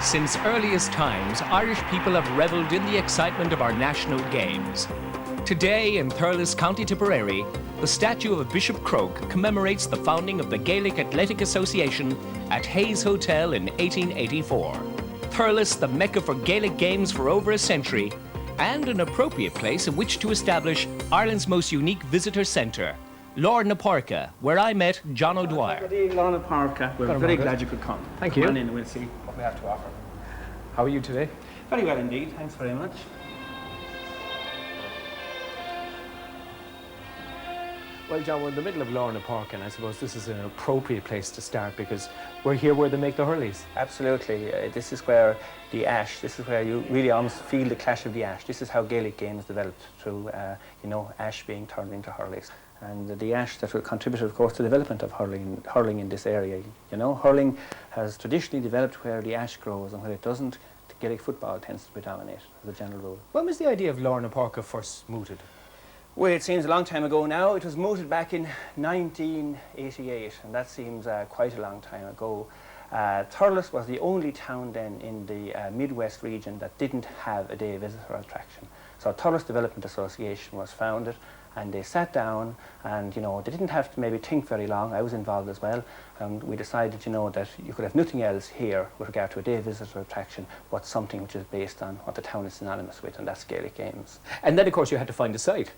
Since earliest times, Irish people have revelled in the excitement of our national games. Today, in Thurles, County Tipperary, the statue of Bishop Croke commemorates the founding of the Gaelic Athletic Association at Hayes Hotel in 1884. Thurles, the mecca for Gaelic games for over a century, and an appropriate place in which to establish Ireland's most unique visitor centre, Lord na Parka, where I met John O'Dwyer. Good evening, Lord na Parka. We're very glad you could come. Thank you. Come on in and we'll see what we have to offer. How are you today? Very well indeed. Thanks very much. Well, John, we're in the middle of Lorna Park, and I suppose this is an appropriate place to start because we're here where they make the hurleys. Absolutely. This is where the ash, this is where you really almost feel the clash of the ash. This is how Gaelic games developed through, ash being turned into hurleys. And the ash that will contribute, of course, to the development of hurling in this area. You know, hurling has traditionally developed where the ash grows, and where it doesn't, Gaelic football tends to predominate as a general rule. When was the idea of Lorna Park first mooted? Well, it seems a long time ago now. It was mooted back in 1988, and that seems quite a long time ago. Thurles was the only town then in the Midwest region that didn't have a day visitor attraction. So Thurles Development Association was founded, and they sat down and, they didn't have to maybe think very long. I was involved as well, and we decided, that you could have nothing else here with regard to a day visitor attraction but something which is based on what the town is synonymous with, and that's Gaelic games. And then, of course, you had to find a site.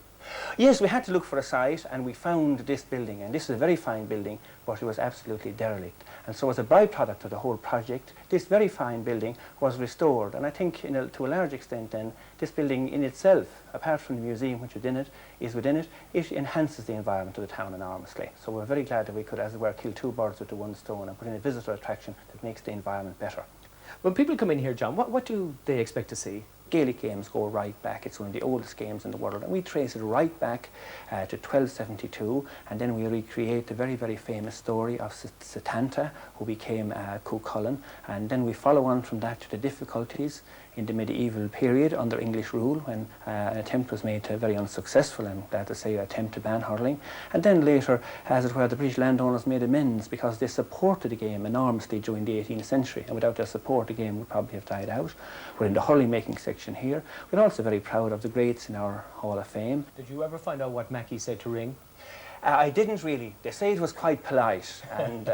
Yes, we had to look for a site, and we found this building, and this is a very fine building, but it was absolutely derelict. And so as a byproduct of the whole project, this very fine building was restored, and I think to a large extent then, this building in itself, apart from the museum which is within it, it enhances the environment of the town enormously. So we're very glad that we could, as it were, kill two birds with the one stone and put in a visitor attraction that makes the environment better. When people come in here, John, what do they expect to see? Gaelic games go right back. It's one of the oldest games in the world, and we trace it right back to 1272, and then we recreate the very, very famous story of Setanta, who became Cuchulainn, and then we follow on from that to the difficulties in the medieval period under English rule, when an attempt was made to, very unsuccessful, I'm glad to say, attempt to ban hurling. And then later, as it were, the British landowners made amends because they supported the game enormously during the 18th century, and without their support the game would probably have died out. We're in the hurling making section here. We're also very proud of the greats in our Hall of Fame. Did you ever find out what Mackie said to ring? I didn't really. They say it was quite polite, and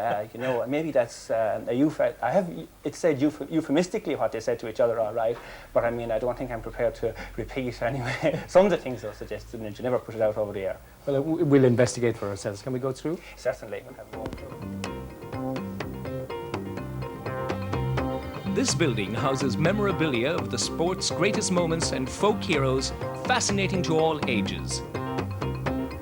maybe that's it said euphemistically what they said to each other, all right. But I mean, I don't think I'm prepared to repeat anyway. Some of the things they suggested, and you never put it out over the air. Well, we'll investigate for ourselves. Can we go through? Certainly. We'll have a walk through. This building houses memorabilia of the sport's greatest moments and folk heroes, fascinating to all ages.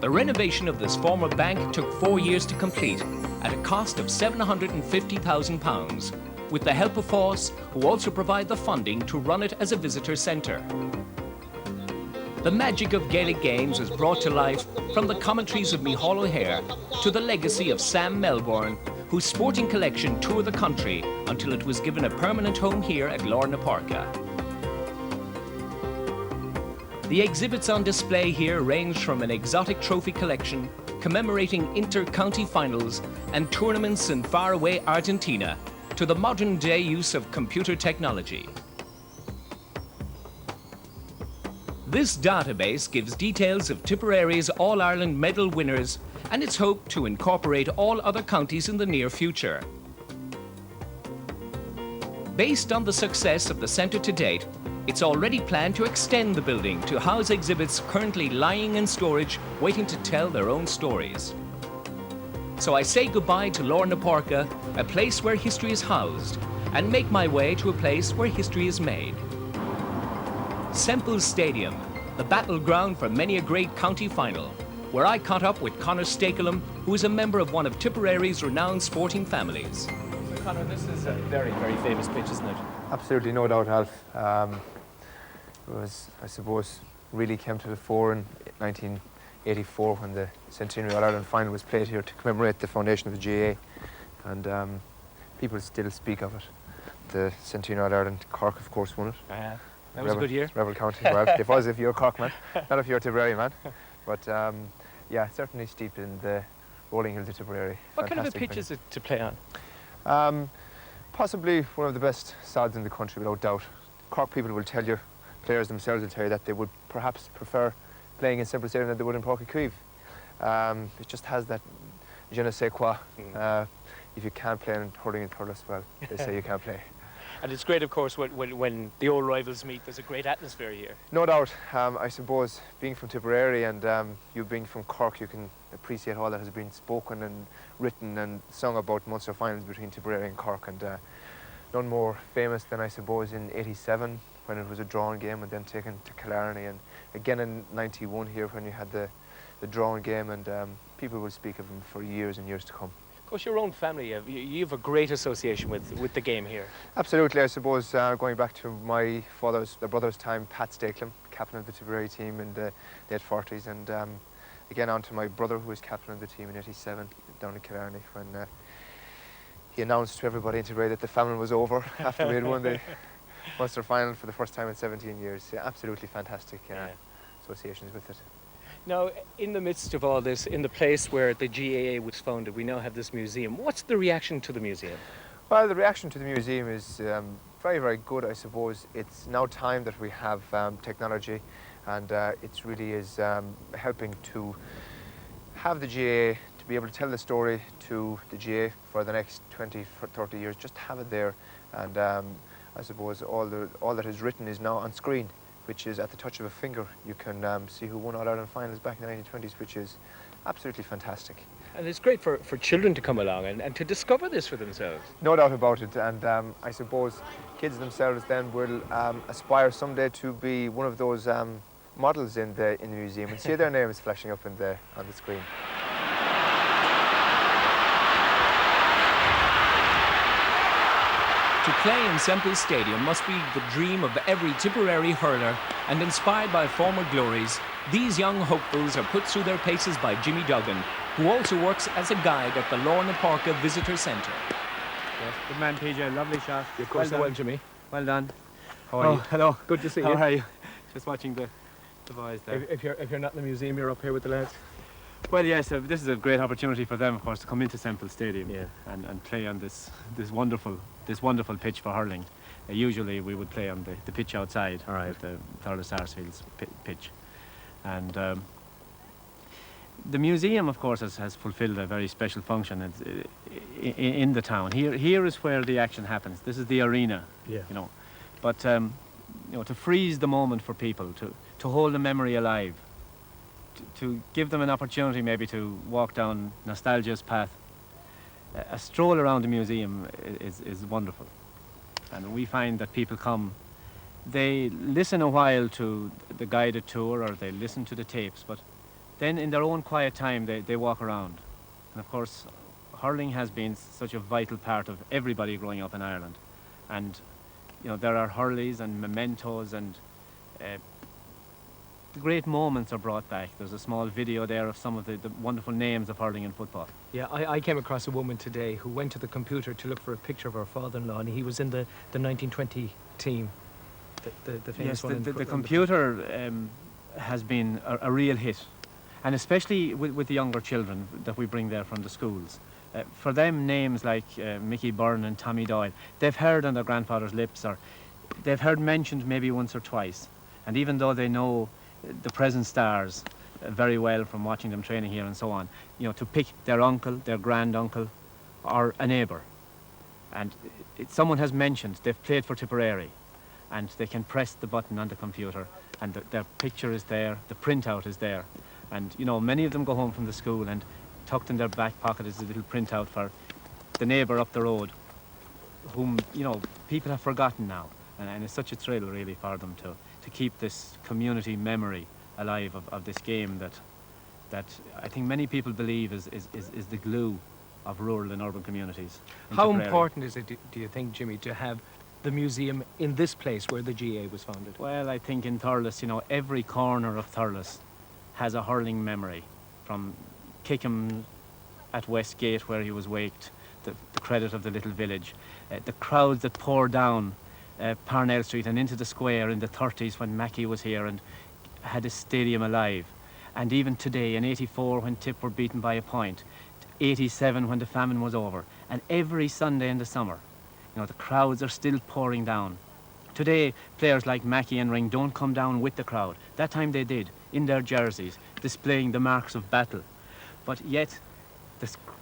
The renovation of this former bank took 4 years to complete at a cost of £750,000, with the help of FÁS, who also provide the funding to run it as a visitor centre. The magic of Gaelic games is brought to life from the commentaries of Micheál O'Hare to the legacy of Sam Melbourne, whose sporting collection toured the country until it was given a permanent home here at Lorna Parka. The exhibits on display here range from an exotic trophy collection commemorating inter-county finals and tournaments in faraway Argentina to the modern-day use of computer technology. This database gives details of Tipperary's All-Ireland medal winners, and it's hoped to incorporate all other counties in the near future. Based on the success of the centre to date, it's already planned to extend the building to house exhibits currently lying in storage, waiting to tell their own stories. So I say goodbye to Lorna Parka, a place where history is housed, and make my way to a place where history is made. Semple Stadium, the battleground for many a great county final, where I caught up with Conor Stakelum, who is a member of one of Tipperary's renowned sporting families. So Conor, this is a very, very famous pitch, isn't it? Absolutely, no doubt, Alf. It was, I suppose, really came to the fore in 1984 when the Centenary All-Ireland final was played here to commemorate the foundation of the GAA. And people still speak of it. The Centenary All-Ireland, Cork, of course, won it. That was a good year. Rebel County, well, it was if you're a Cork man, not if you're a Tipperary man. But yeah, certainly steeped in the rolling hills of Tipperary. What kind of a pitch is it to play on? Possibly one of the best sods in the country, without doubt. Cork people will tell you, players themselves will tell you that they would perhaps prefer playing in Semple Stadium than they would in Páirc Uí Chaoimh. It just has that je ne sais quoi. If you can't play in hurling in Thurles, well, they say you can't play. And it's great, of course, when the old rivals meet. There's a great atmosphere here. No doubt. I suppose being from Tipperary and you being from Cork, you can appreciate all that has been spoken and written and sung about Munster finals between Tipperary and Cork, and none more famous than, I suppose, in '87 when it was a drawn game and then taken to Killarney, and again in '91 here when you had the drawn game, and people will speak of them for years and years to come. Of course, your own family, you have a great association with the game here. Absolutely. I suppose going back to my brother's time, Pat Stakelum, captain of the Tipperary team in the late 40s, and again on to my brother, who was captain of the team in '87 down in Killarney, when he announced to everybody in Tipperary that the famine was over after we had won the Munster final for the first time in 17 years. Yeah, absolutely fantastic associations with it. Now, in the midst of all this, in the place where the GAA was founded, we now have this museum. What's the reaction to the museum? Well, the reaction to the museum is very, very good, I suppose. It's now time that we have technology, and it really is helping to have the GAA, to be able to tell the story to the GAA for the next 20, 30 years, just have it there. And I suppose all that is written is now on screen, which is at the touch of a finger. You can see who won All-Ireland finals back in the 1920s, which is absolutely fantastic. And it's great for children to come along and to discover this for themselves. No doubt about it, and I suppose kids themselves then will aspire someday to be one of those models in the museum and see their names flashing up on the screen. To play in Semple Stadium must be the dream of every Tipperary hurler, and inspired by former glories, these young hopefuls are put through their paces by Jimmy Duggan, who also works as a guide at the Lorna Parka Visitor Centre. Yes, good man, PJ. Lovely shot. Of course, well, Jimmy. Well done. How are you? Hello. Good to see you. How are you? Just watching the boys there. If you're not in the museum, you're up here with the lads. Well, yes, this is a great opportunity for them, of course, to come into Semple Stadium and play on this wonderful pitch for hurling. Usually we would play on the pitch outside, at the Thurles Sarsfields pitch. And the museum, of course, has fulfilled a very special function in the town. Here is where the action happens. This is the arena, you know. But to freeze the moment for people, to hold the memory alive, to give them an opportunity maybe to walk down nostalgia's path. A stroll around the museum is wonderful. And we find that people come, they listen a while to the guided tour or they listen to the tapes, but then in their own quiet time they walk around. And of course, hurling has been such a vital part of everybody growing up in Ireland. And there are hurleys and mementos, and the great moments are brought back. There's a small video there of some of the wonderful names of hurling and football. Yeah, I came across a woman today who went to the computer to look for a picture of her father-in-law, and he was in the 1920 team, the famous one. The computer has been a real hit, and especially with the younger children that we bring there from the schools. For them, names like Mickey Byrne and Tommy Doyle, they've heard on their grandfather's lips, or they've heard mentioned maybe once or twice. And even though they know the present stars very well from watching them training here and so on, to pick their uncle, their granduncle, or a neighbour, and someone has mentioned they've played for Tipperary, and they can press the button on the computer, and their picture is there, the printout is there, and many of them go home from the school, and tucked in their back pocket is a little printout for the neighbour up the road, whom people have forgotten now, and it's such a thrill really for them to keep this community memory alive of this game that I think many people believe is the glue of rural and urban communities. How important is it, do you think, Jimmy, to have the museum in this place where the GAA was founded? Well, I think in Thurles, every corner of Thurles has a hurling memory, from Kickham at Westgate where he was waked, the credit of the little village, the crowds that pour down Parnell Street and into the square in the 30s when Mackey was here and had a stadium alive. And even today, in '84 when Tip were beaten by a point, '87 when the famine was over, and every Sunday in the summer, You know, the crowds are still pouring down. Today, players like Mackey and Ring don't come down with the crowd. That time they did, in their jerseys, displaying the marks of battle. But yet,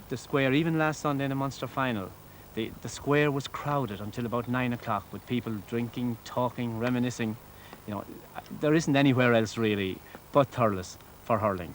the square, even last Sunday in the Munster final, the square was crowded until about 9 o'clock with people drinking, talking, reminiscing. You know, there isn't anywhere else really but Thurles for hurling.